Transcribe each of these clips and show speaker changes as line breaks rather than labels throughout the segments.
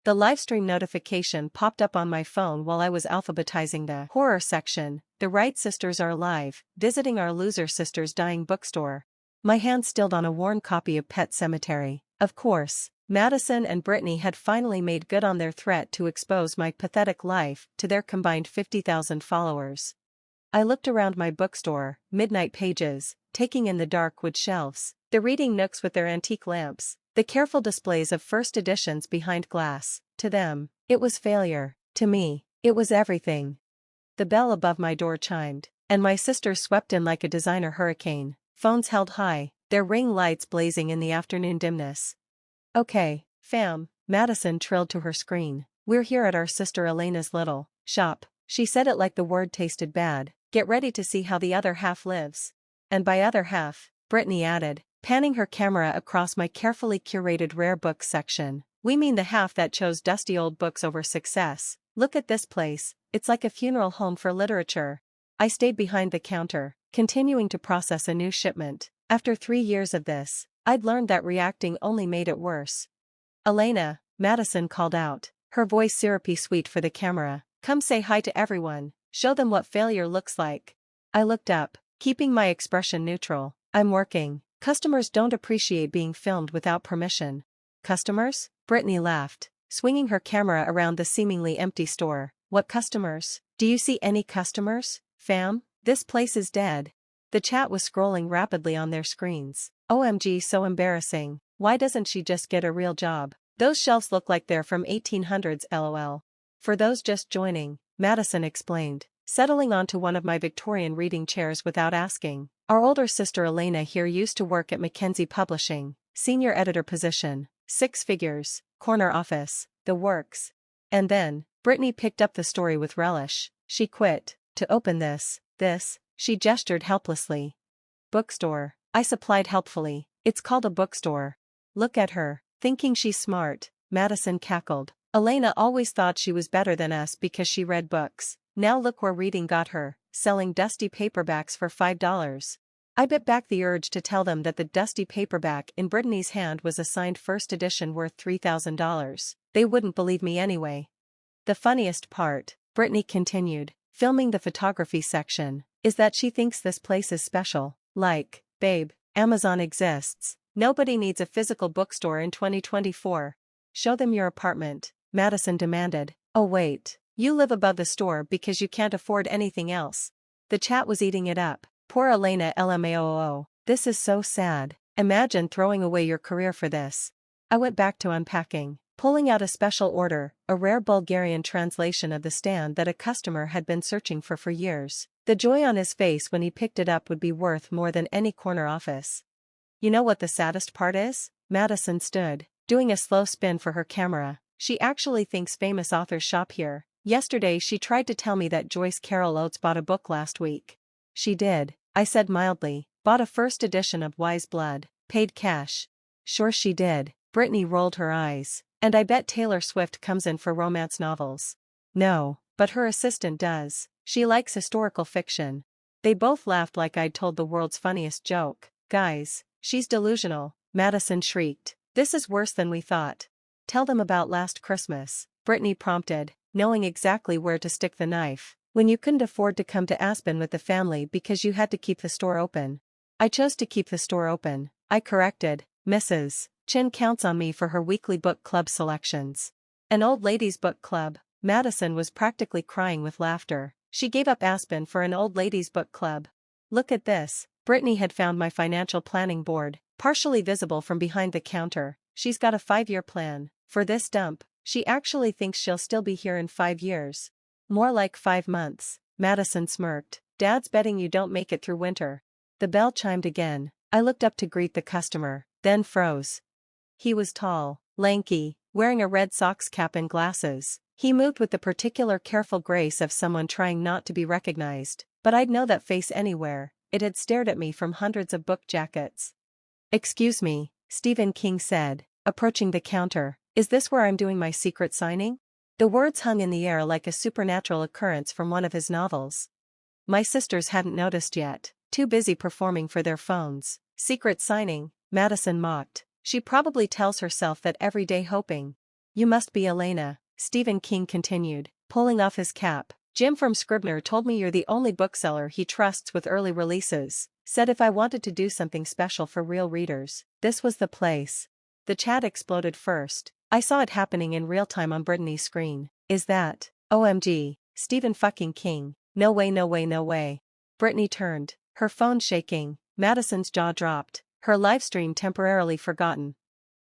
The livestream notification popped up on my phone while I was alphabetizing the horror section. The Wright sisters are alive, visiting our loser sister's dying bookstore. My hand stilled on a worn copy of Pet Sematary. Of course, Madison and Brittany had finally made good on their threat to expose my pathetic life to their combined 50,000 followers. I looked around my bookstore, midnight pages, taking in the dark wood shelves, the reading nooks with their antique lamps, the careful displays of first editions behind glass. To them, it was failure. To me, it was everything. The bell above my door chimed, and my sisters swept in like a designer hurricane, phones held high, their ring lights blazing in the afternoon dimness. "Okay, fam," Madison trilled to her screen. "We're here at our sister Elena's little shop." She said it like the word tasted bad. "Get ready to see how the other half lives." "And by other half," Brittany added, panning her camera across my carefully curated rare books section, "we mean the half that chose dusty old books over success. Look at this place, it's like a funeral home for literature." I stayed behind the counter, continuing to process a new shipment. After 3 years of this, I'd learned that reacting only made it worse. "Elena," Madison called out, her voice syrupy sweet for the camera, "come say hi to everyone, show them what failure looks like." I looked up, keeping my expression neutral. "I'm working. Customers don't appreciate being filmed without permission." "Customers?" Brittany laughed, swinging her camera around the seemingly empty store. "What customers? Do you see any customers, fam? This place is dead." The chat was scrolling rapidly on their screens. "OMG, so embarrassing. Why doesn't she just get a real job? Those shelves look like they're from 1800s lol." For those just joining, Madison explained, settling onto one of my Victorian reading chairs without asking. "Our older sister Elena here used to work at Mackenzie Publishing, senior editor position, 6 figures, corner office, the works. And then, Brittany picked up the story with relish. She quit, to open this, she gestured helplessly. Bookstore, I supplied helpfully. It's called a bookstore." "Look at her, thinking she's smart," Madison cackled. "Elena always thought she was better than us because she read books. Now look where reading got her, selling dusty paperbacks for $5. I bit back the urge to tell them that the dusty paperback in Brittany's hand was a signed first edition worth $3,000. They wouldn't believe me anyway. "The funniest part," Brittany continued, filming the photography section, "is that she thinks this place is special. Like, babe, Amazon exists. Nobody needs a physical bookstore in 2024. Show them your apartment," Madison demanded. "Oh wait, you live above the store because you can't afford anything else." The chat was eating it up. "Poor Elena LMAOO. This is so sad. Imagine throwing away your career for this." I went back to unpacking, pulling out a special order, a rare Bulgarian translation of the stand that a customer had been searching for years. The joy on his face when he picked it up would be worth more than any corner office. "You know what the saddest part is?" Madison stood, doing a slow spin for her camera. "She actually thinks famous authors shop here. Yesterday she tried to tell me that Joyce Carol Oates bought a book last week." "She did," I said mildly. "Bought a first edition of Wise Blood. Paid cash." "Sure she did." Brittany rolled her eyes. "And I bet Taylor Swift comes in for romance novels." "No, but her assistant does. She likes historical fiction." They both laughed like I'd told the world's funniest joke. "Guys, she's delusional," Madison shrieked. "This is worse than we thought." "Tell them about last Christmas," Brittany prompted, knowing exactly where to stick the knife. "When you couldn't afford to come to Aspen with the family because you had to keep the store open." "I chose to keep the store open," I corrected. "Mrs. Chin counts on me for her weekly book club selections." "An old ladies' book club?" Madison was practically crying with laughter. She gave up Aspen for an old ladies' book club. "Look at this." Brittany had found my financial planning board, partially visible from behind the counter. "She's got a 5-year plan. For this dump, she actually thinks she'll still be here in 5 years. More like 5 months, Madison smirked. "Dad's betting you don't make it through winter." The bell chimed again. I looked up to greet the customer, then froze. He was tall, lanky, wearing a red Sox cap and glasses. He moved with the particular careful grace of someone trying not to be recognized, but I'd know that face anywhere. It had stared at me from hundreds of book jackets. "Excuse me," Stephen King said, approaching the counter. "Is this where I'm doing my secret signing?" The words hung in the air like a supernatural occurrence from one of his novels. My sisters hadn't noticed yet, too busy performing for their phones. "Secret signing," Madison mocked. "She probably tells herself that every day hoping." You must be Elena, Stephen King continued, pulling off his cap. Jim from Scribner told me you're the only bookseller he trusts with early releases. Said if I wanted to do something special for real readers, this was the place. The chat exploded first. I saw it happening in real time on Brittany's screen. Is that? OMG, Stephen fucking King. No way, no way, no way. Brittany turned, her phone shaking. Madison's jaw dropped, her livestream temporarily forgotten.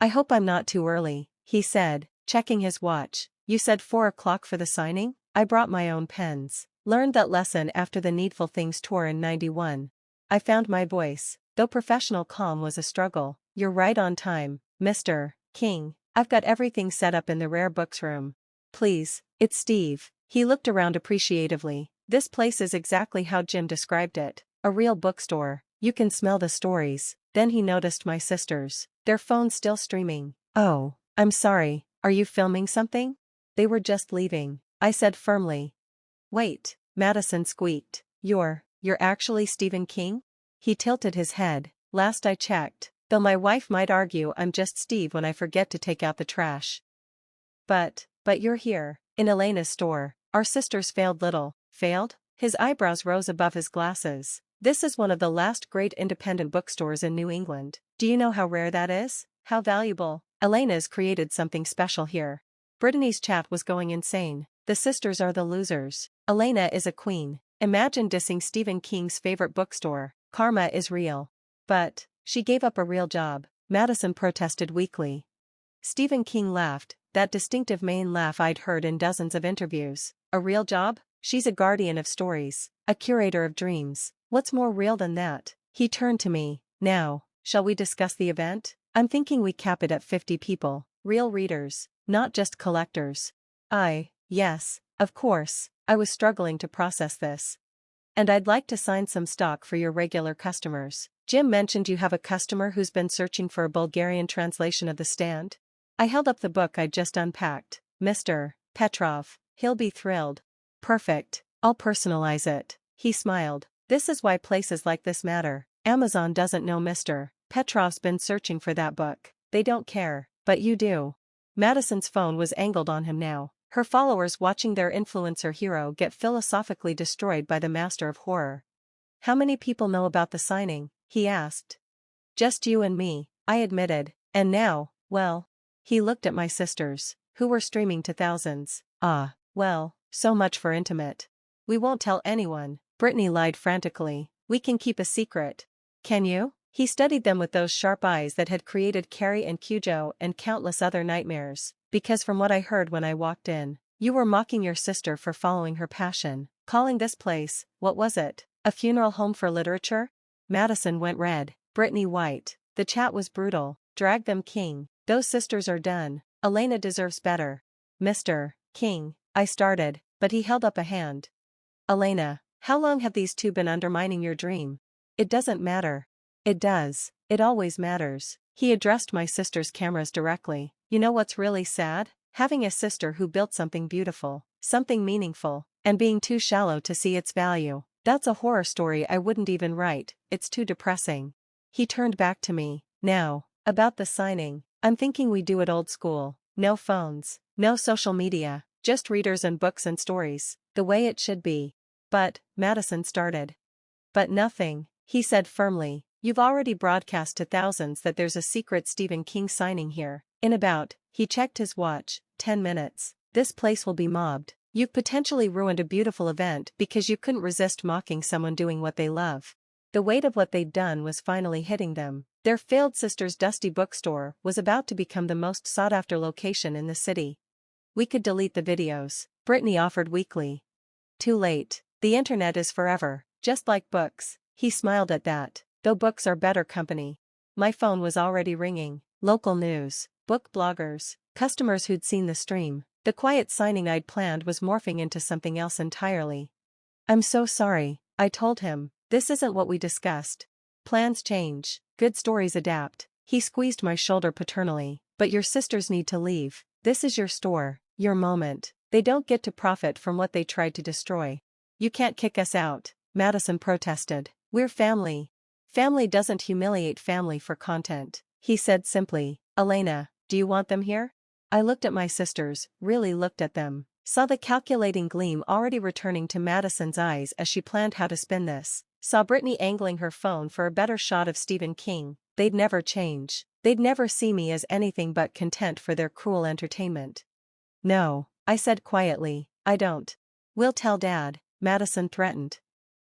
I hope I'm not too early, he said, checking his watch. You said 4 o'clock for the signing? I brought my own pens. Learned that lesson after the Needful Things tour in '91. I found my voice, though professional calm was a struggle. You're right on time, Mr. King. I've got everything set up in the rare books room. Please, it's Steve. He looked around appreciatively. This place is exactly how Jim described it. A real bookstore. You can smell the stories. Then he noticed my sisters. Their phones still streaming. Oh, I'm sorry. Are you filming something? They were just leaving, I said firmly. Wait, Madison squeaked. You're actually Stephen King? He tilted his head. Last I checked, though my wife might argue I'm just Steve when I forget to take out the trash. But you're here, in Elena's store. Our sisters failed little. Failed? His eyebrows rose above his glasses. This is one of the last great independent bookstores in New England. Do you know how rare that is? How valuable? Elena's created something special here. Brittany's chat was going insane. The sisters are the losers. Elena is a queen. Imagine dissing Stephen King's favorite bookstore. Karma is real. But she gave up a real job, Madison protested weakly. Stephen King laughed, that distinctive Maine laugh I'd heard in dozens of interviews. A real job? She's a guardian of stories, a curator of dreams. What's more real than that? He turned to me. Now, shall we discuss the event? I'm thinking we cap it at 50 people. Real readers, not just collectors. Yes, of course, I was struggling to process this. And I'd like to sign some stock for your regular customers. Jim mentioned you have a customer who's been searching for a Bulgarian translation of The Stand. I held up the book I'd just unpacked. Mr. Petrov, he'll be thrilled. Perfect, I'll personalize it. He smiled. This is why places like this matter. Amazon doesn't know Mr. Petrov's been searching for that book. They don't care, but you do. Madison's phone was angled on him now. Her followers watching their influencer hero get philosophically destroyed by the master of horror. How many people know about the signing? He asked. Just you and me, I admitted. And now, well. He looked at my sisters, who were streaming to thousands. Ah, well, so much for intimate. We won't tell anyone, Brittany lied frantically. We can keep a secret. Can you? He studied them with those sharp eyes that had created Carrie and Cujo and countless other nightmares. Because from what I heard when I walked in, you were mocking your sister for following her passion, calling this place, what was it, a funeral home for literature? Madison went red, Brittany white. The chat was brutal. Drag them, King. Those sisters are done. Elena deserves better. Mr. King, I started, but he held up a hand. Elena, how long have these two been undermining your dream? It doesn't matter. It does. It always matters. He addressed my sister's cameras directly. You know what's really sad? Having a sister who built something beautiful, something meaningful, and being too shallow to see its value. That's a horror story I wouldn't even write, it's too depressing. He turned back to me. Now, about the signing, I'm thinking we do it old school. No phones, no social media, just readers and books and stories, the way it should be. But, Madison started. But nothing, he said firmly. You've already broadcast to thousands that there's a secret Stephen King signing here. In about, he checked his watch, 10 minutes. This place will be mobbed. You've potentially ruined a beautiful event because you couldn't resist mocking someone doing what they love. The weight of what they'd done was finally hitting them. Their failed sister's dusty bookstore was about to become the most sought-after location in the city. We could delete the videos, Brittany offered weakly. Too late. The internet is forever, just like books. He smiled at that, though books are better company. My phone was already ringing. Local news, book bloggers, customers who'd seen the stream. The quiet signing I'd planned was morphing into something else entirely. I'm so sorry, I told him. This isn't what we discussed. Plans change, good stories adapt. He squeezed my shoulder paternally. But your sisters need to leave. This is your store, your moment. They don't get to profit from what they tried to destroy. You can't kick us out, Madison protested. We're family. Family doesn't humiliate family for content. He said simply. Elena, do you want them here? I looked at my sisters, really looked at them, saw the calculating gleam already returning to Madison's eyes as she planned how to spin this, saw Brittany angling her phone for a better shot of Stephen King. They'd never change. They'd never see me as anything but content for their cruel entertainment. No, I said quietly, I don't. We'll tell Dad, Madison threatened.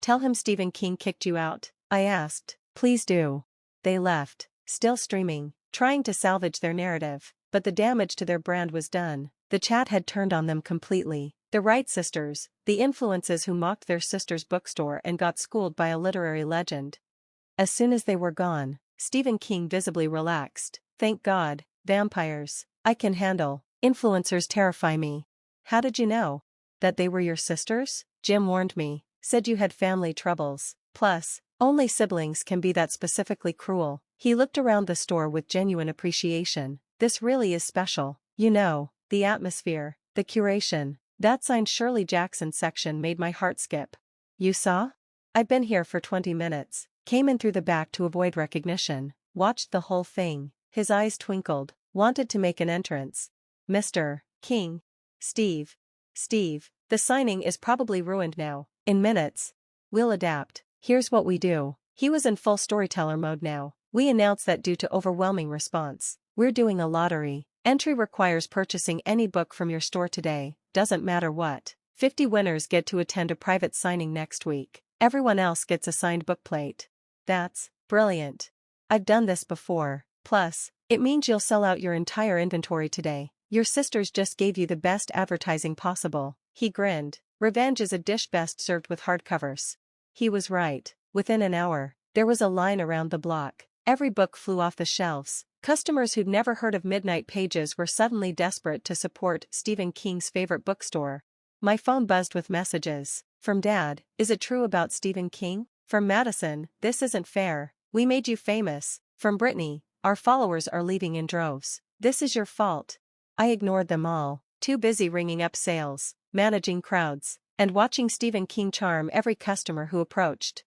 Tell him Stephen King kicked you out, I asked. Please do. They left, still streaming, trying to salvage their narrative, but the damage to their brand was done. The chat had turned on them completely. The Wright sisters, the influences who mocked their sister's bookstore and got schooled by a literary legend. As soon as they were gone, Stephen King visibly relaxed. Thank God, vampires, I can handle. Influencers terrify me. How did you know? That they were your sisters? Jim warned me, said you had family troubles. Plus, only siblings can be that specifically cruel. He looked around the store with genuine appreciation. This really is special. You know, the atmosphere, the curation. That signed Shirley Jackson section made my heart skip. You saw? I've been here for 20 minutes. Came in through the back to avoid recognition. Watched the whole thing. His eyes twinkled. Wanted to make an entrance. Mr. King. Steve, the signing is probably ruined now. In minutes. We'll adapt. Here's what we do. He was in full storyteller mode now. We announce that due to overwhelming response, we're doing a lottery. Entry requires purchasing any book from your store today, doesn't matter what. 50 winners get to attend a private signing next week. Everyone else gets a signed bookplate. That's brilliant. I've done this before. Plus, it means you'll sell out your entire inventory today. Your sisters just gave you the best advertising possible. He grinned. Revenge is a dish best served with hardcovers. He was right. Within an hour, there was a line around the block. Every book flew off the shelves. Customers who'd never heard of Midnight Pages were suddenly desperate to support Stephen King's favorite bookstore. My phone buzzed with messages. From Dad, is it true about Stephen King? From Madison, this isn't fair. We made you famous. From Brittany, our followers are leaving in droves. This is your fault. I ignored them all, too busy ringing up sales, managing crowds, and watching Stephen King charm every customer who approached.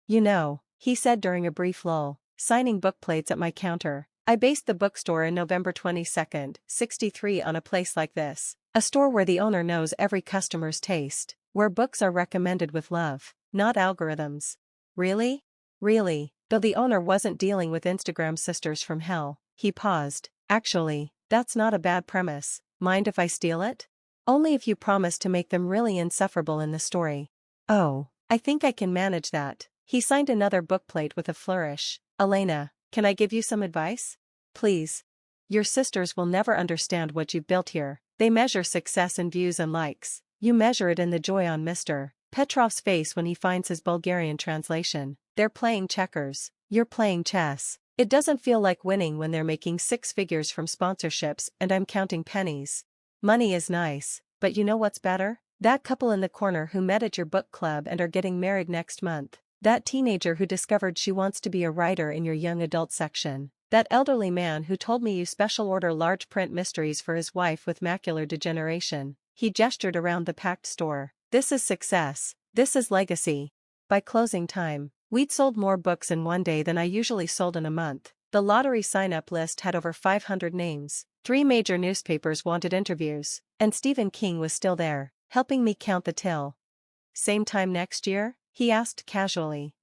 You know, he said during a brief lull, signing bookplates at my counter. I based the bookstore in November 22nd, 63 on a place like this. A store where the owner knows every customer's taste, where books are recommended with love, not algorithms. Really? Really? Though the owner wasn't dealing with Instagram sisters from hell, he paused. Actually, that's not a bad premise. Mind if I steal it? Only if you promise to make them really insufferable in the story. Oh, I think I can manage that. He signed another bookplate with a flourish. Elena, can I give you some advice? Please. Your sisters will never understand what you've built here. They measure success in views and likes. You measure it in the joy on Mr. Petrov's face when he finds his Bulgarian translation. They're playing checkers. You're playing chess. It doesn't feel like winning when they're making six figures from sponsorships and I'm counting pennies. Money is nice, but you know what's better? That couple in the corner who met at your book club and are getting married next month. That teenager who discovered she wants to be a writer in your young adult section. That elderly man who told me you special order large print mysteries for his wife with macular degeneration. He gestured around the packed store. This is success. This is legacy. By closing time, we'd sold more books in one day than I usually sold in a month. The lottery sign-up list had over 500 names. 3 major newspapers wanted interviews, and Stephen King was still there, helping me count the till. Same time next year? He asked casually.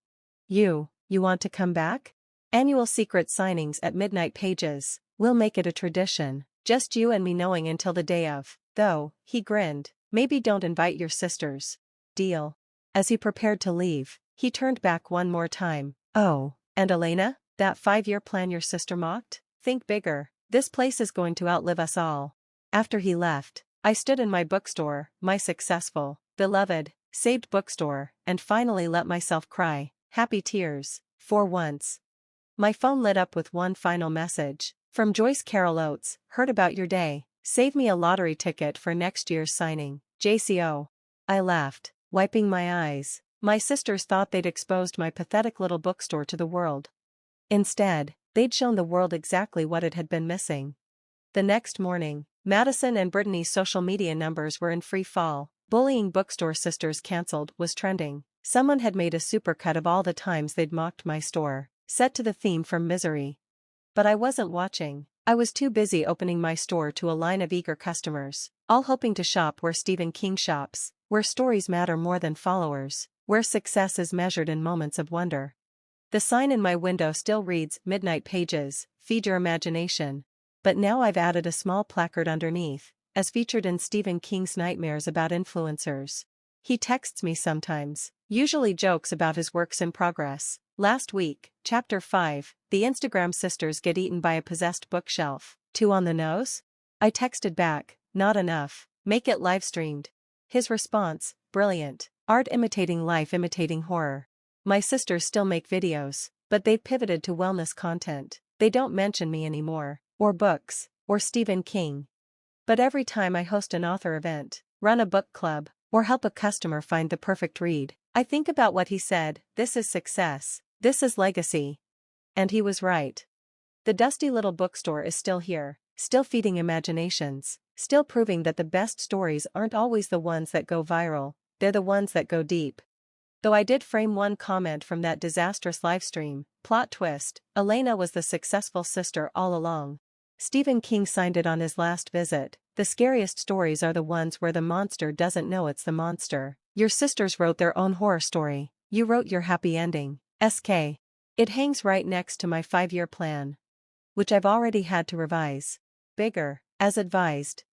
You want to come back? Annual secret signings at Midnight Pages. We'll make it a tradition. Just you and me knowing until the day of. Though, he grinned. Maybe don't invite your sisters. Deal. As he prepared to leave, he turned back one more time. Oh, and Elena? That 5-year plan your sister mocked? Think bigger. This place is going to outlive us all. After he left, I stood in my bookstore, my successful, beloved, saved bookstore, and finally let myself cry. Happy tears. For once. My phone lit up with one final message. From Joyce Carol Oates, heard about your day. Save me a lottery ticket for next year's signing. JCO. I laughed, wiping my eyes. My sisters thought they'd exposed my pathetic little bookstore to the world. Instead, they'd shown the world exactly what it had been missing. The next morning, Madison and Brittany's social media numbers were in free fall. Bullying bookstore sisters cancelled was trending. Someone had made a supercut of all the times they'd mocked my store, set to the theme from Misery. But I wasn't watching. I was too busy opening my store to a line of eager customers, all hoping to shop where Stephen King shops, where stories matter more than followers, where success is measured in moments of wonder. The sign in my window still reads, "Midnight Pages, feed your imagination." But now I've added a small placard underneath, as featured in Stephen King's nightmares about influencers. He texts me sometimes, usually jokes about his works in progress. Last week, Chapter 5, the Instagram sisters get eaten by a possessed bookshelf. Too on the nose? I texted back, not enough, make it live streamed. His response, brilliant, art imitating life imitating horror. My sisters still make videos, but they've pivoted to wellness content. They don't mention me anymore, or books, or Stephen King. But every time I host an author event, run a book club, or help a customer find the perfect read, I think about what he said, this is success, this is legacy. And he was right. The dusty little bookstore is still here, still feeding imaginations, still proving that the best stories aren't always the ones that go viral, they're the ones that go deep. Though I did frame one comment from that disastrous livestream, plot twist, Elena was the successful sister all along. Stephen King signed it on his last visit. The scariest stories are the ones where the monster doesn't know it's the monster. Your sisters wrote their own horror story. You wrote your happy ending. SK. It hangs right next to my 5-year plan, which I've already had to revise. Bigger, as advised.